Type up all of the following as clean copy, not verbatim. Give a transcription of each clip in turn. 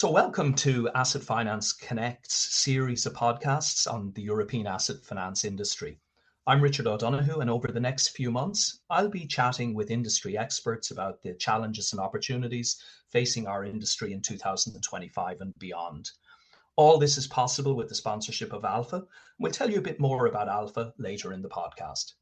So welcome to Asset Finance Connect's series of podcasts on the European asset finance industry. I'm Richard O'Donoghue, and over the next few months, I'll be chatting with industry experts about the challenges and opportunities facing our industry in 2025 and beyond. All this is possible with the sponsorship of Alpha. We'll tell you a bit more about Alpha later in the podcast.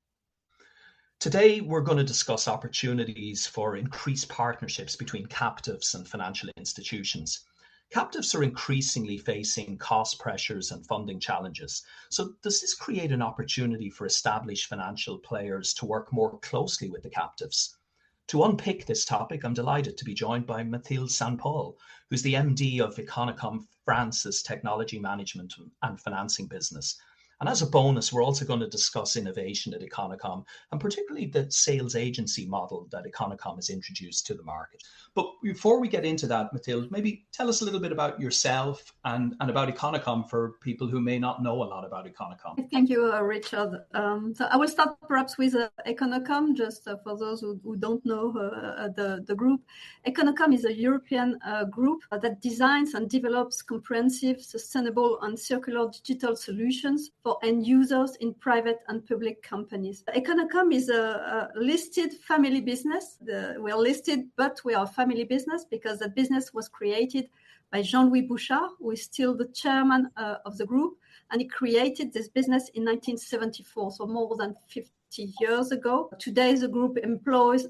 Today, we're going to discuss opportunities for increased partnerships between captives and financial institutions. Captives are increasingly facing cost pressures and funding challenges. So does this create an opportunity for established financial players to work more closely with the captives? To unpick this topic, I'm delighted to be joined by Mathilde Saint-Pol, who's the MD of Econocom France's technology management and financing business. And as a bonus, we're also going to discuss innovation at Econocom, and particularly the sales agency model that Econocom has introduced to the market. But before we get into that, Mathilde, maybe tell us a little bit about yourself and about Econocom for people who may not know a lot about Econocom. Thank you, Richard. So I will start perhaps with Econocom, just for those who don't know the group. Econocom is a European group that designs and develops comprehensive, sustainable and circular digital solutions for end users in private and public companies. Econocom is a listed family business. We are listed, but we are a family business because the business was created by Jean-Louis Bouchard, who is still the chairman of the group, and he created this business in 1974, so more than 50 years ago. Today, the group employs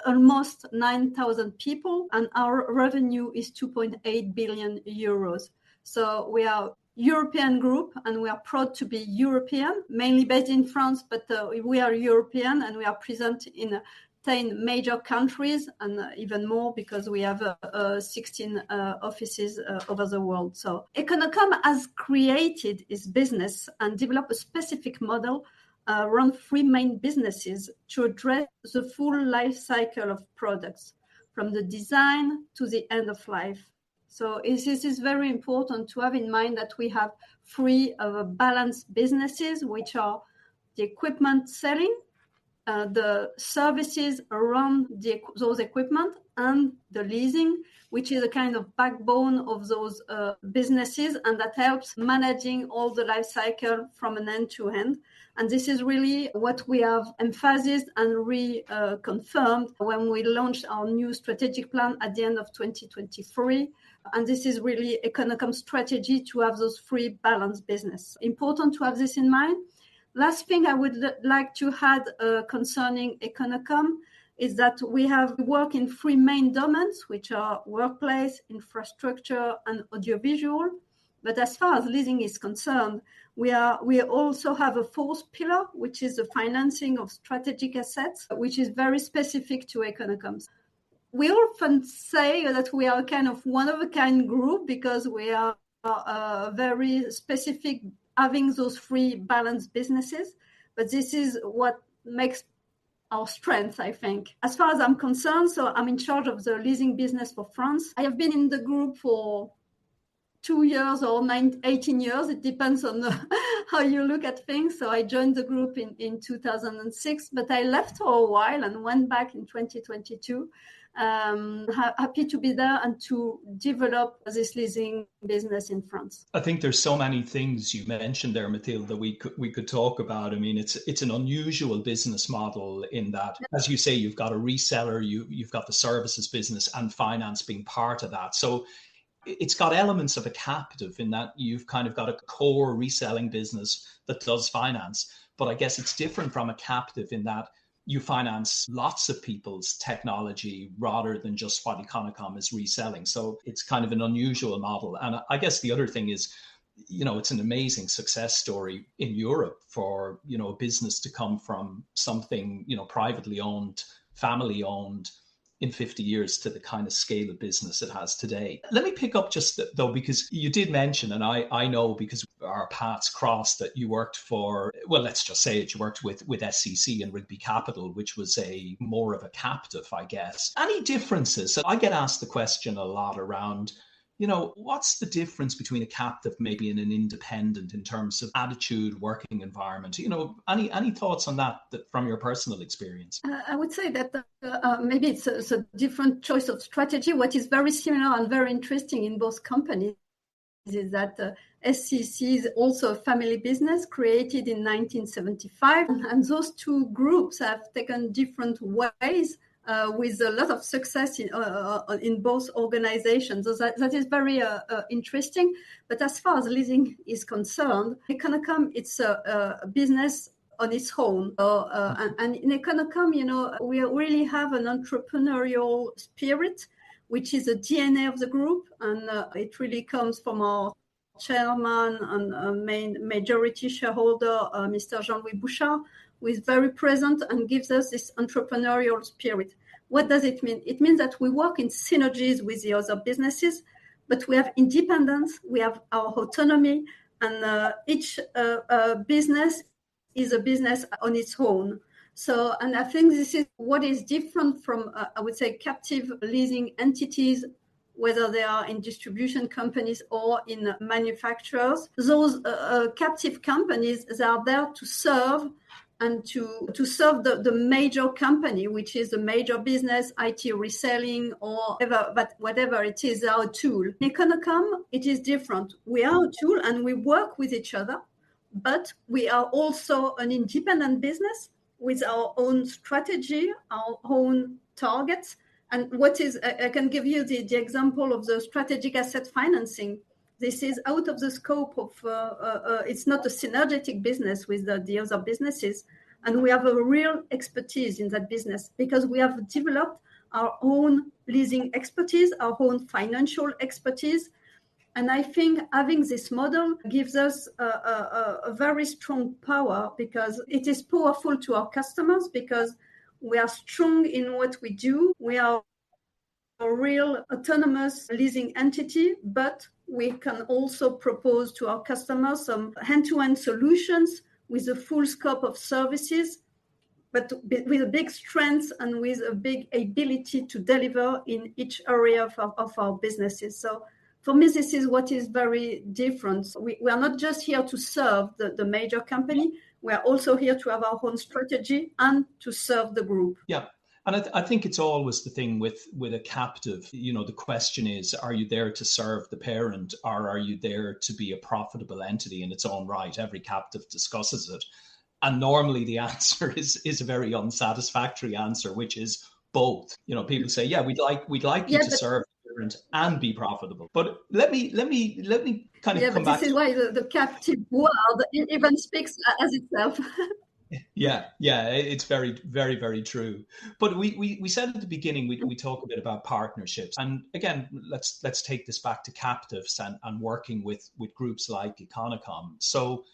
almost 9,000 people, and our revenue is 2.8 billion euros. So we are European group, and we are proud to be European, mainly based in France, but we are European, and we are present in 10 major countries, and even more because we have 16 offices over the world. So Econocom has created its business and developed a specific model around three main businesses to address the full life cycle of products, from the design to the end of life. So this is very important to have in mind that we have three balanced businesses, which are the equipment selling, the services around those equipment, and the leasing, which is a kind of backbone of those businesses, and that helps managing all the life cycle from an end to end. And this is really what we have emphasized and reconfirmed when we launched our new strategic plan at the end of 2023. And this is really Econocom's strategy to have those three balanced business. Important to have this in mind. Last thing I would like to add concerning Econocom is that we work in three main domains, which are workplace, infrastructure, and audiovisual. But as far as leasing is concerned, we also have a fourth pillar, which is the financing of strategic assets, which is very specific to Econocom. We often say that we are a kind of one-of-a-kind group because we are very specific, having those three balanced businesses. But this is what makes our strength, I think. As far as I'm concerned, so I'm in charge of the leasing business for France. I have been in the group for 2 years or 18 years. It depends on how you look at things. So I joined the group in 2006, but I left for a while and went back in 2022. Happy to be there and to develop this leasing business in France. I think there's so many things you mentioned there, Mathilde, that we could talk about. I mean, it's an unusual business model in that, as you say, you've got a reseller, you've got the services business and finance being part of that. So it's got elements of a captive in that you've kind of got a core reselling business that does finance. But I guess it's different from a captive in that you finance lots of people's technology rather than just what Econocom is reselling. So it's kind of an unusual model. And I guess the other thing is, it's an amazing success story in Europe for, a business to come from something, privately owned, family owned in 50 years to the kind of scale of business it has today. Let me pick up just though, because you did mention, and I know because our paths crossed, that you worked for, well, let's just say it, you worked with SCC and Rigby Capital, which was more of a captive, I guess. Any differences? I get asked the question a lot around, What's the difference between a captive maybe and an independent in terms of attitude, working environment? Any thoughts on that from your personal experience? I would say that maybe it's a different choice of strategy. What is very similar and very interesting in both companies is that SCC is also a family business created in 1975. And those two groups have taken different ways with a lot of success in both organizations. So that is very interesting. But as far as leasing is concerned, Econocom, it's a business on its own. And in Econocom, we really have an entrepreneurial spirit, which is the DNA of the group. And it really comes from our chairman and main majority shareholder, Mr. Jean-Louis Bouchard, who is very present and gives us this entrepreneurial spirit. What does it mean? It means that we work in synergies with the other businesses, but we have independence, we have our autonomy, and each business is a business on its own. So, and I think this is what is different from, I would say, captive leasing entities, whether they are in distribution companies or in manufacturers. Those captive companies, they are there to serve and to serve the major company, which is a major business, IT reselling or whatever it is, our tool. In Econocom, it is different. We are a tool and we work with each other, but we are also an independent business with our own strategy, our own targets. And I can give you the example of the strategic asset financing. This is out of the scope of, it's not a synergetic business with the other businesses. And we have a real expertise in that business because we have developed our own leasing expertise, our own financial expertise. And I think having this model gives us a very strong power because it is powerful to our customers because we are strong in what we do. We are a real autonomous leasing entity, but we can also propose to our customers some end-to-end solutions with a full scope of services, but with a big strength and with a big ability to deliver in each area of our businesses. So for me, this is what is very different. We are not just here to serve the major company. We are also here to have our own strategy and to serve the group. Yeah. And I think it's always the thing with a captive, the question is, are you there to serve the parent or are you there to be a profitable entity in its own right? Every captive discusses it. And normally the answer is a very unsatisfactory answer, which is both. People say, yeah, we'd like you to serve the parent and be profitable. But let me kind of come back. This is why the captive world even speaks as itself. Yeah, it's very, very, very true. But we said at the beginning, we talk a bit about partnerships. And again, let's take this back to captives and working with groups like Econocom. So,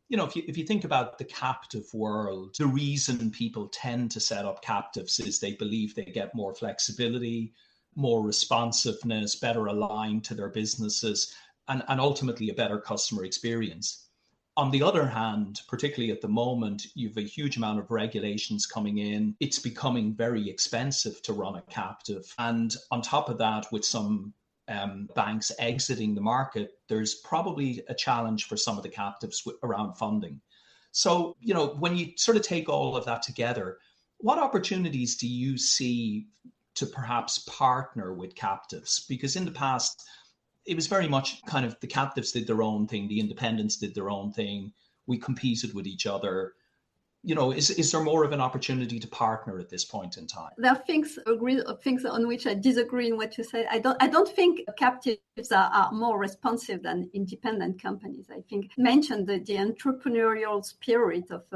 if you think about the captive world, the reason people tend to set up captives is they believe they get more flexibility, more responsiveness, better aligned to their businesses, and ultimately a better customer experience. On the other hand, particularly at the moment, you've a huge amount of regulations coming in. It's becoming very expensive to run a captive. And on top of that, with some banks exiting the market, there's probably a challenge for some of the captives around funding. So, when you sort of take all of that together, what opportunities do you see to perhaps partner with captives? Because in the past, it was very much kind of the captives did their own thing, the independents did their own thing. We competed with each other. Is there more of an opportunity to partner at this point in time? There are things on which I disagree in what you say. I don't think captives are more responsive than independent companies. I think you mentioned the entrepreneurial spirit of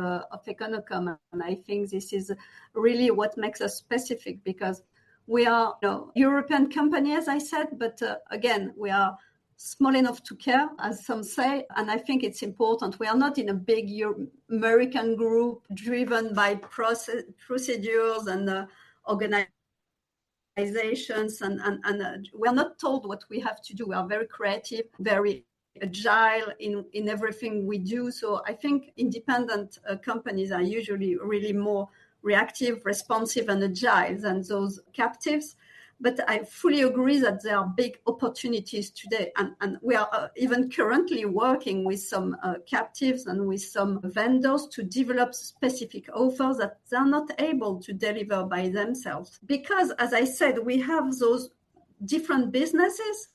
Econocom, and I think this is really what makes us specific because we are European company, as I said, but again, we are small enough to care, as some say, and I think it's important. We are not in a big American group driven by procedures and organizations, and we are not told what we have to do. We are very creative, very agile in everything we do. So I think independent companies are usually really more reactive, responsive, and agile than those captives. But I fully agree that there are big opportunities today. And we are even currently working with some captives and with some vendors to develop specific offers that they're not able to deliver by themselves. Because, as I said, we have those different businesses.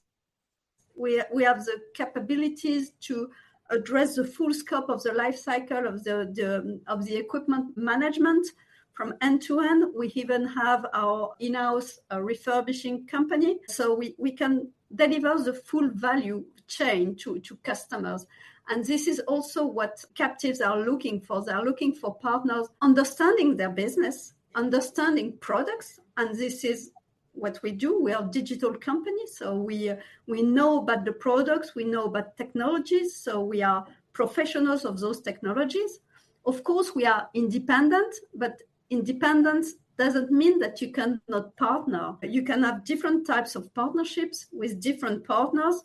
We have the capabilities to address the full scope of the life cycle of the equipment management from end to end. We even have our in-house refurbishing company. So we can deliver the full value chain to customers. And this is also what captives are looking for. They are looking for partners understanding their business, understanding products, and this is what we do. We are a digital company, so we know about the products, we know about technologies, so we are professionals of those technologies. Of course, we are independent, but independence doesn't mean that you cannot partner. You can have different types of partnerships with different partners,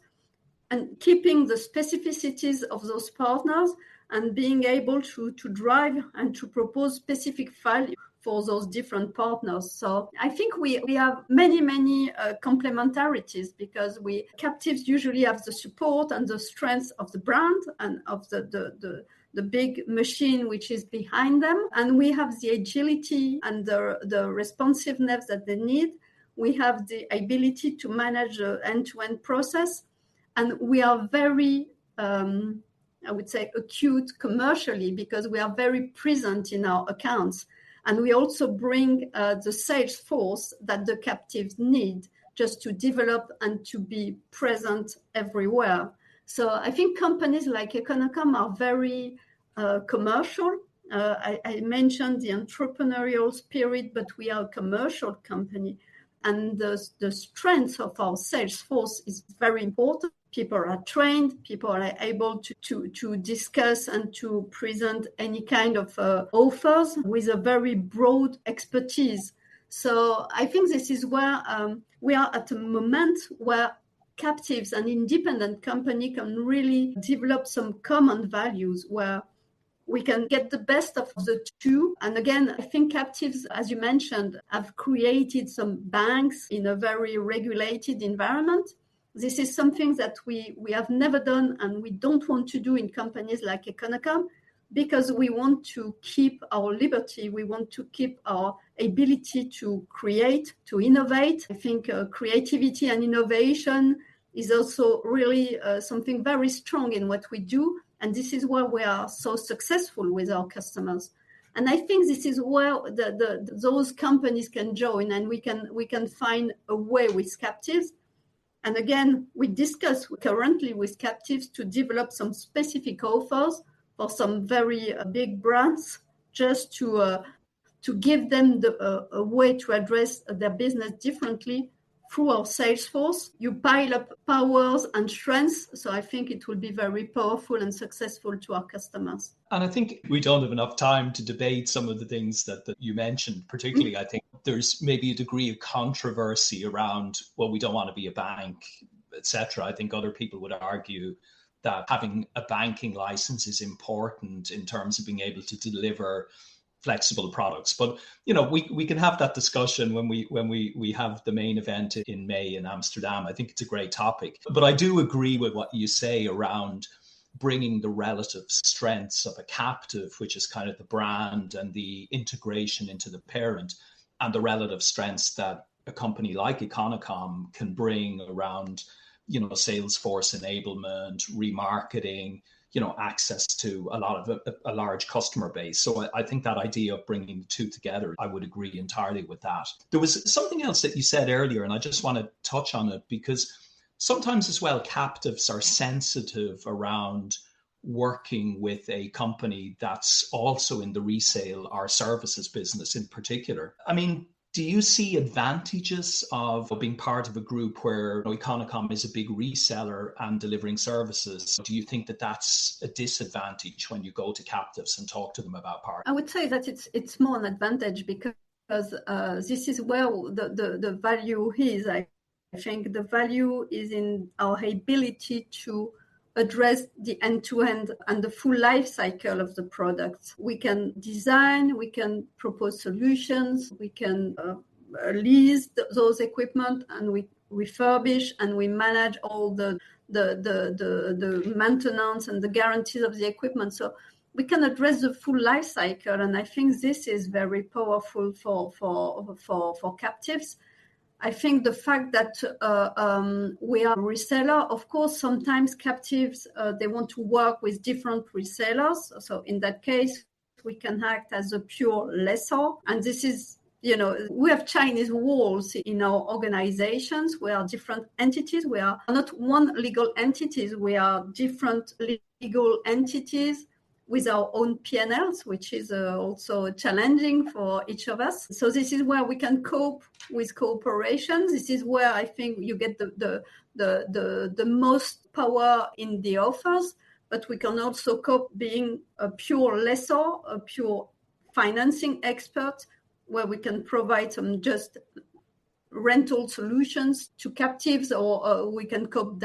and keeping the specificities of those partners and being able to drive and to propose specific value for those different partners. So I think we have many complementarities, because captives usually have the support and the strength of the brand and of the big machine which is behind them. And we have the agility and the responsiveness that they need. We have the ability to manage the end-to-end process. And we are very, I would say, acute commercially, because we are very present in our accounts. And we also bring the sales force that the captives need just to develop and to be present everywhere. So I think companies like Econocom are very commercial. I mentioned the entrepreneurial spirit, but we are a commercial company. And the strength of our sales force is very important. People are trained, people are able to discuss and to present any kind of offers with a very broad expertise. So I think this is where we are at a moment where captives and independent company can really develop some common values, where we can get the best of the two. And again, I think captives, as you mentioned, have created some banks in a very regulated environment. This is something that we have never done, and we don't want to do in companies like Econocom, because we want to keep our liberty. We want to keep our ability to create, to innovate. I think creativity and innovation is also really something very strong in what we do. And this is why we are so successful with our customers. And I think this is where those companies can join, and we can find a way with captives. And again, we discuss currently with captives to develop some specific offers for some very big brands, just to give them a way to address their business differently through our sales force. You pile up powers and strengths, so I think it will be very powerful and successful to our customers. And I think we don't have enough time to debate some of the things that you mentioned. Particularly, I think there's maybe a degree of controversy around, well, we don't want to be a bank, etc. I think other people would argue that having a banking license is important in terms of being able to deliver flexible products. But we can have that discussion when we have the main event in May in Amsterdam. I think it's a great topic. But I do agree with what you say around bringing the relative strengths of a captive, which is kind of the brand and the integration into the parent, and the relative strengths that a company like Econocom can bring around, sales force enablement, remarketing, access to a large customer base. So I think that idea of bringing the two together, I would agree entirely with that. There was something else that you said earlier, and I just want to touch on it, because sometimes as well, captives are sensitive around working with a company that's also in the resale or services business in particular. I mean, do you see advantages of being part of a group where Econocom is a big reseller and delivering services? Do you think that that's a disadvantage when you go to captives and talk to them about partners? I would say that it's more an advantage, because this is where the value is. I think the value is in our ability to address the end-to-end and the full life cycle of the product. We can design, we can propose solutions, we can lease those equipment, and we refurbish, and we manage all the maintenance and the guarantees of the equipment. So we can address the full life cycle, and I think this is very powerful for captives. I think the fact that we are a reseller, of course, sometimes captives, they want to work with different resellers. So in that case, we can act as a pure lessor. And this is, we have Chinese walls in our organizations. We are different entities. We are not one legal entities. We are different legal entities with our own P&Ls, which is also challenging for each of us. So this is where we can cope with cooperation. This is where I think you get the most power in the offers, but we can also cope being a pure lessor, a pure financing expert, where we can provide some just rental solutions to captives, or we can cope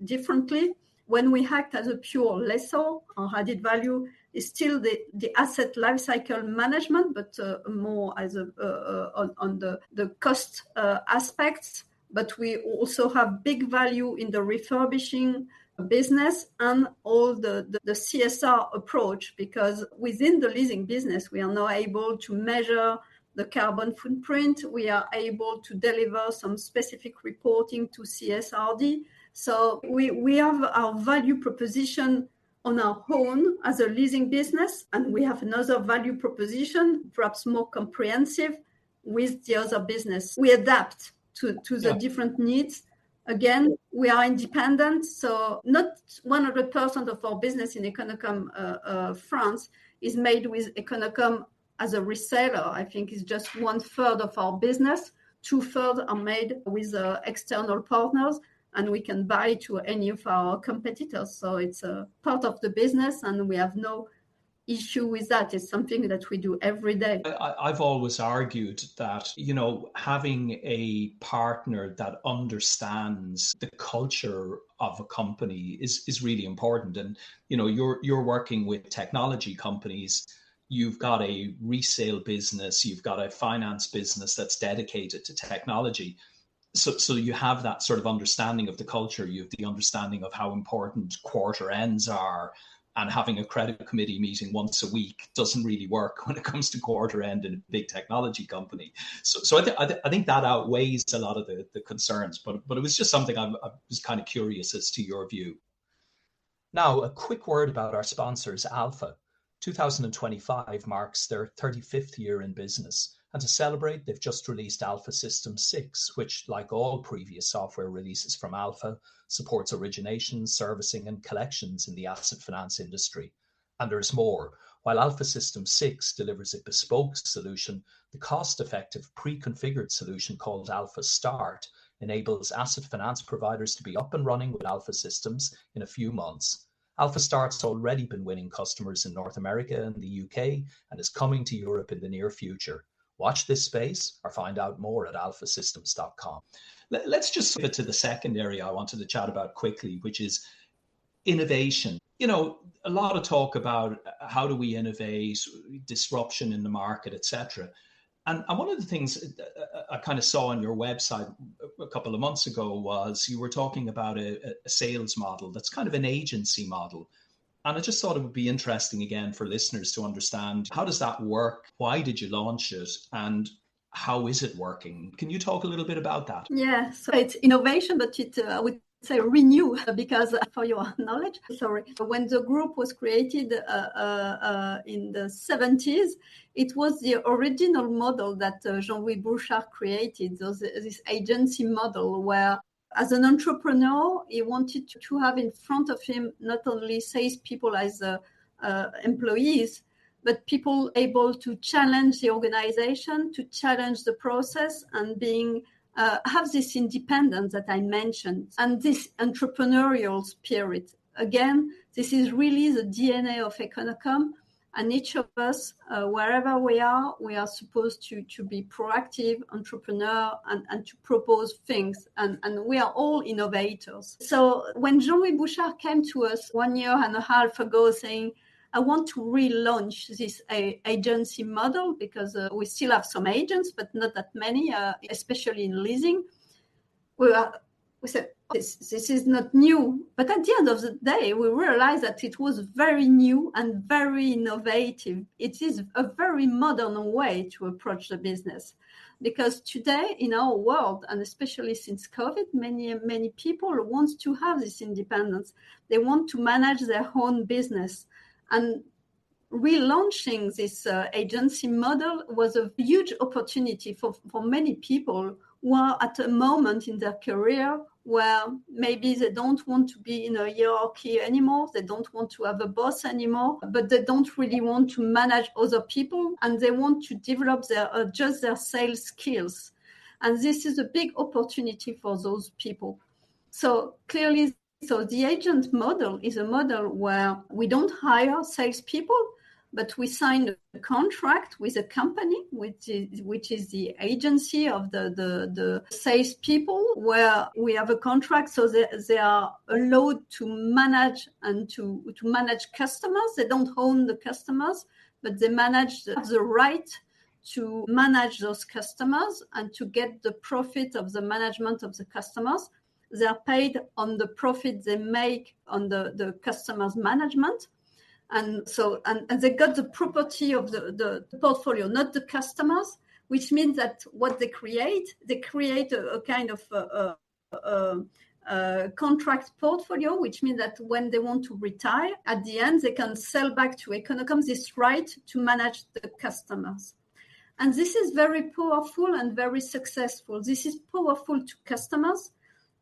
differently. When we act as a pure lessor, our added value is still the asset lifecycle management, but more as on the cost aspects. But we also have big value in the refurbishing business and all the CSR approach, because within the leasing business, we are now able to measure the carbon footprint. We are able to deliver some specific reporting to CSRD. So we have our value proposition on our own as a leasing business, and we have another value proposition, perhaps more comprehensive, with the other business. We adapt to the different needs. Again, we are independent, so not 100% of our business in Econocom France is made with Econocom as a reseller. I think it's just 1/3 of our business. 2/3 are made with external partners, and we can buy to any of our competitors. So it's a part of the business, and we have no issue with that. It's something that we do every day. I've always argued that, having a partner that understands the culture of a company is really important. And, you're working with technology companies. You've got a resale business, you've got a finance business that's dedicated to technology. So you have that sort of understanding of the culture. You have the understanding of how important quarter ends are, and having a credit committee meeting once a week doesn't really work when it comes to quarter end in a big technology company. So I think that outweighs a lot of the concerns. But it was just something I was kind of curious as to your view. Now, a quick word about our sponsors, Alpha. 2025 marks their 35th year in business. And to celebrate, they've just released Alpha System 6, which, like all previous software releases from Alpha, supports origination, servicing, and collections in the asset finance industry. And there's more. While Alpha System 6 delivers a bespoke solution, the cost-effective pre-configured solution called Alpha Start enables asset finance providers to be up and running with Alpha Systems in a few months. Alpha Start's already been winning customers in North America and the UK, and is coming to Europe in the near future. Watch this space or find out more at alphasystems.com. Let's just pivot to the second area I wanted to chat about quickly, which is innovation. A lot of talk about how do we innovate, disruption in the market, etc. And one of the things I kind of saw on your website a couple of months ago was you were talking about a sales model that's kind of an agency model. And I just thought it would be interesting, again, for listeners to understand, how does that work? Why did you launch it? And how is it working? Can you talk a little bit about that? Yeah, so it's innovation, but I would say renew, because for your knowledge, when the group was created in the 70s, it was the original model that Jean-Louis Bouchard created, this agency model where, as an entrepreneur, he wanted to have in front of him not only salespeople as employees, but people able to challenge the organization, to challenge the process, and have this independence that I mentioned, and this entrepreneurial spirit. Again, this is really the DNA of Econocom. And each of us, wherever we are supposed to be proactive, entrepreneur, and to propose things. And we are all innovators. So when Jean-Louis Bouchard came to us 1.5 years ago saying, I want to relaunch this agency model because we still have some agents, but not that many, especially in leasing. We said, this is not new. But at the end of the day, we realized that it was very new and very innovative. It is a very modern way to approach the business. Because today in our world, and especially since COVID, many people want to have this independence. They want to manage their own business. And relaunching this agency model was a huge opportunity for many people who are at a moment in their career where maybe they don't want to be in a hierarchy anymore, they don't want to have a boss anymore, but they don't really want to manage other people, and they want to develop just their sales skills. And this is a big opportunity for those people. So clearly, the agent model is a model where we don't hire salespeople, but we sign a contract with a company, which is the agency of the salespeople, where we have a contract, so they are allowed to manage and to manage customers. They don't own the customers, but they have the right to manage those customers and to get the profit of the management of the customers. They are paid on the profit they make on the customers' management. And so, and they got the property of the portfolio, not the customers, which means that what they create a kind of contract portfolio, which means that when they want to retire, at the end, they can sell back to Econocom this right to manage the customers. And this is very powerful and very successful. This is powerful to customers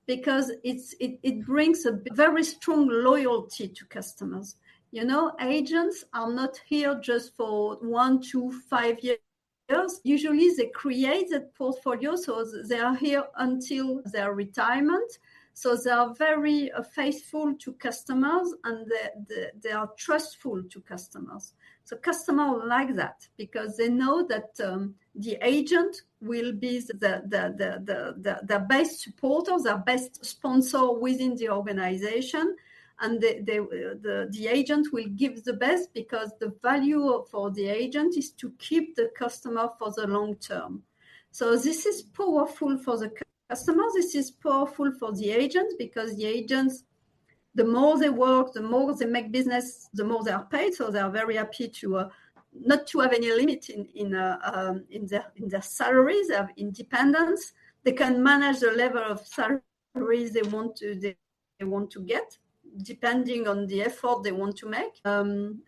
because it brings a very strong loyalty to customers. You know, agents are not here just for 1 to 5 years. Usually they create that portfolio, so they are here until their retirement. So they are very faithful to customers, and they are trustful to customers. So customers like that because they know that the agent will be the best supporter, their best sponsor within the organization. And the agent will give the best because the value for the agent is to keep the customer for the long term. So this is powerful for the customers. This is powerful for the agents because the agents, the more they work, the more they make business, the more they are paid. So they are very happy to not to have any limit in their salaries. They have independence. They can manage the level of salaries they want to get, depending on the effort they want to make. And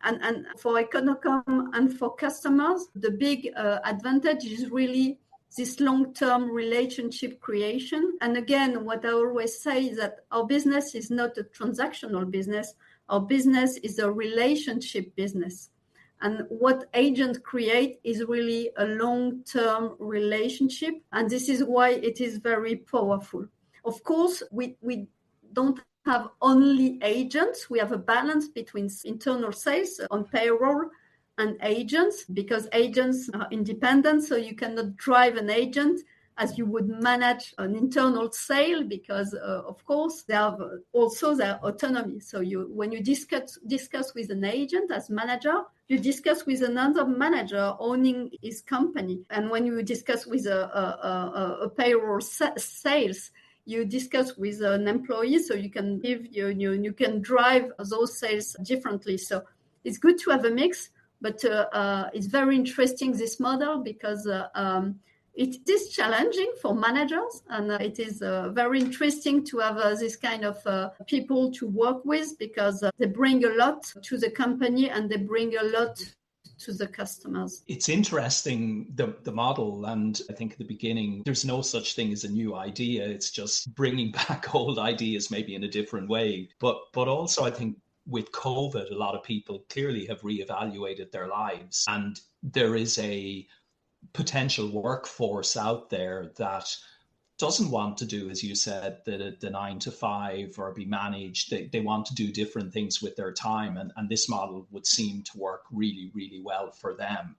for Econocom and for customers, the big advantage is really this long-term relationship creation. And again, what I always say is that our business is not a transactional business. Our business is a relationship business. And what agents create is really a long-term relationship. And this is why it is very powerful. Of course, we don't have only agents. We have a balance between internal sales on payroll and agents, because agents are independent. So you cannot drive an agent as you would manage an internal sale, because of course they have also their autonomy. So when you discuss with an agent as manager, you discuss with another manager owning his company. And when you discuss with a payroll sales, you discuss with an employee, so you can you can drive those sales differently. So it's good to have a mix, but it's very interesting, this model, because it is challenging for managers, and it is very interesting to have this kind of people to work with, because they bring a lot to the company and they bring a lot to the customers. It's interesting, the model, and I think at the beginning there's no such thing as a new idea. It's just bringing back old ideas, maybe in a different way. But also I think with COVID, a lot of people clearly have reevaluated their lives, and there is a potential workforce out there that doesn't want to do, as you said, the 9 to 5 or be managed. They want to do different things with their time. And this model would seem to work really, really well for them.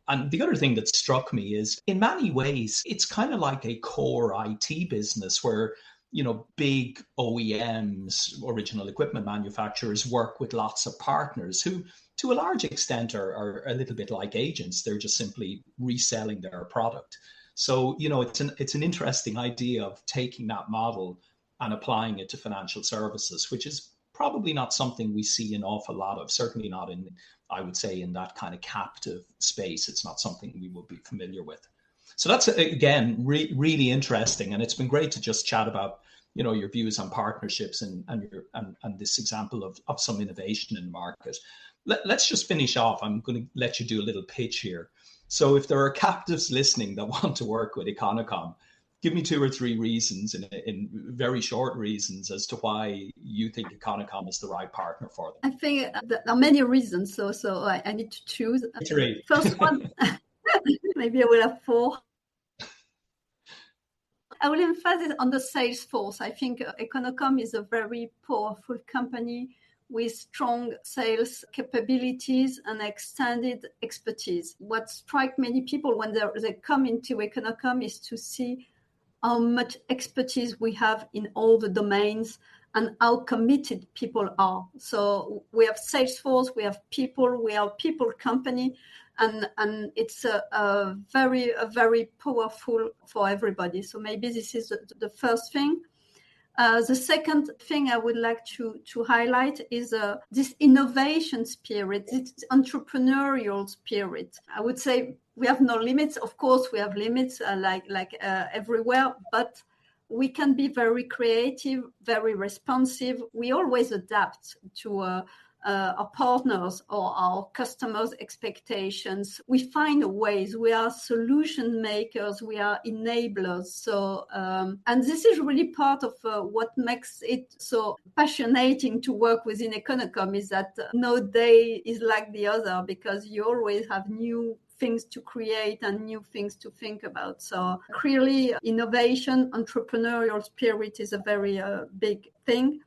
And the other thing that struck me is, in many ways, it's kind of like a core IT business where big OEMs, original equipment manufacturers, work with lots of partners who, to a large extent, are a little bit like agents. They're just simply reselling their product. So, it's an interesting idea of taking that model and applying it to financial services, which is probably not something we see an awful lot of, certainly not I would say, in that kind of captive space. It's not something we would be familiar with. So that's, again, really interesting. And it's been great to just chat about, your views on partnerships and this example of some innovation in the market. Let's just finish off. I'm going to let you do a little pitch here. So if there are captives listening that want to work with Econocom, give me 2 or 3 reasons in very short reasons as to why you think Econocom is the right partner for them. I think there are many reasons. So I need to choose. 3. First one, maybe I will have 4. I will emphasize on the sales force. I think Econocom is a very powerful company with strong sales capabilities and extended expertise. What strikes many people when they come into Econocom is to see how much expertise we have in all the domains and how committed people are. So we have sales force, we have people, we are a people company, and it's a very powerful for everybody. So maybe this is the first thing. The second thing I would like to highlight is this innovation spirit, this entrepreneurial spirit. I would say we have no limits. Of course, we have limits like everywhere, but we can be very creative, very responsive. We always adapt to our partners or our customers' expectations. We find ways. We are solution makers. We are enablers. So, and this is really part of what makes it so passionate to work within Econocom, is that no day is like the other, because you always have new things to create and new things to think about. So clearly, innovation, entrepreneurial spirit is a very big thing.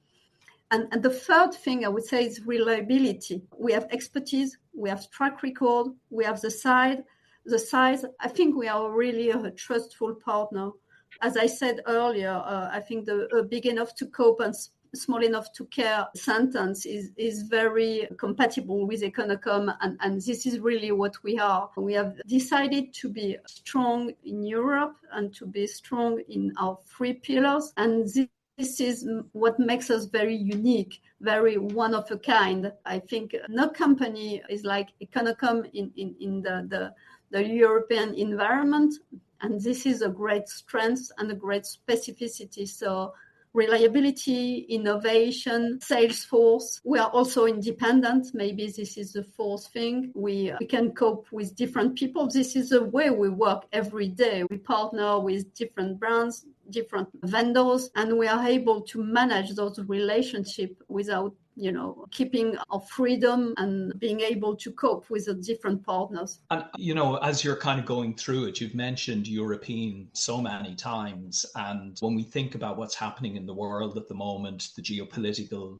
And the third thing I would say is reliability. We have expertise, we have track record, we have the size. I think we are really a trustful partner. As I said earlier, I think the big enough to cope and small enough to care sentence is very compatible with Econocom, and this is really what we are. We have decided to be strong in Europe and to be strong in our 3 pillars, and this is what makes us very unique, very one of a kind. I think no company is like Econocom in the European environment, and this is a great strength and a great specificity. So reliability, innovation, sales force. We are also independent. Maybe this is the 4th thing. We can cope with different people. This is the way we work every day. We partner with different brands, different vendors, and we are able to manage those relationships without keeping our freedom and being able to cope with the different partners. And, as you're kind of going through it, you've mentioned European so many times. And when we think about what's happening in the world at the moment, the geopolitical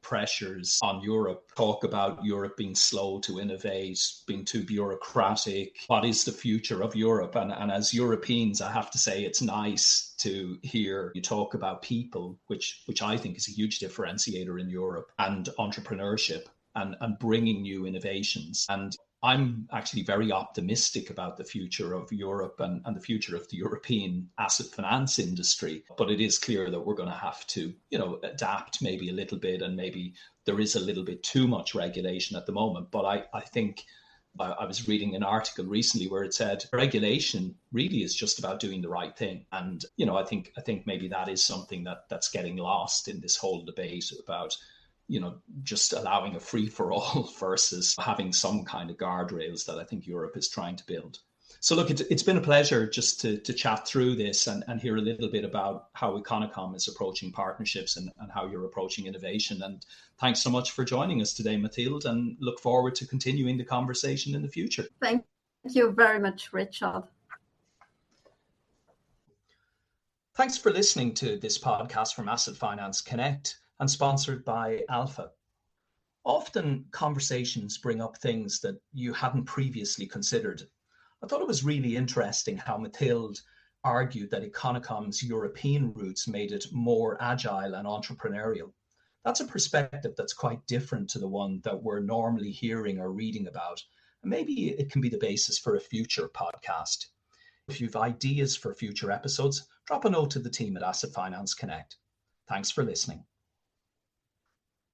pressures on Europe, talk about Europe being slow to innovate, being too bureaucratic. What is the future of Europe? And as Europeans, I have to say it's nice to hear you talk about people, which I think is a huge differentiator in Europe, and entrepreneurship and bringing new innovations. And I'm actually very optimistic about the future of Europe and the future of the European asset finance industry. But it is clear that we're going to have to, adapt maybe a little bit, and maybe there is a little bit too much regulation at the moment. But I think I was reading an article recently where it said regulation really is just about doing the right thing. And, I think maybe that is something that's getting lost in this whole debate about just allowing a free-for-all versus having some kind of guardrails that I think Europe is trying to build. So look, it's been a pleasure just to chat through this and hear a little bit about how Econocom is approaching partnerships and how you're approaching innovation. And thanks so much for joining us today, Mathilde, and look forward to continuing the conversation in the future. Thank you very much, Richard. Thanks for listening to this podcast from Asset Finance Connect, and sponsored by Alpha. Often conversations bring up things that you hadn't previously considered. I thought it was really interesting how Mathilde argued that Econocom's European roots made it more agile and entrepreneurial. That's a perspective that's quite different to the one that we're normally hearing or reading about. And maybe it can be the basis for a future podcast. If you've ideas for future episodes, drop a note to the team at Asset Finance Connect. Thanks for listening.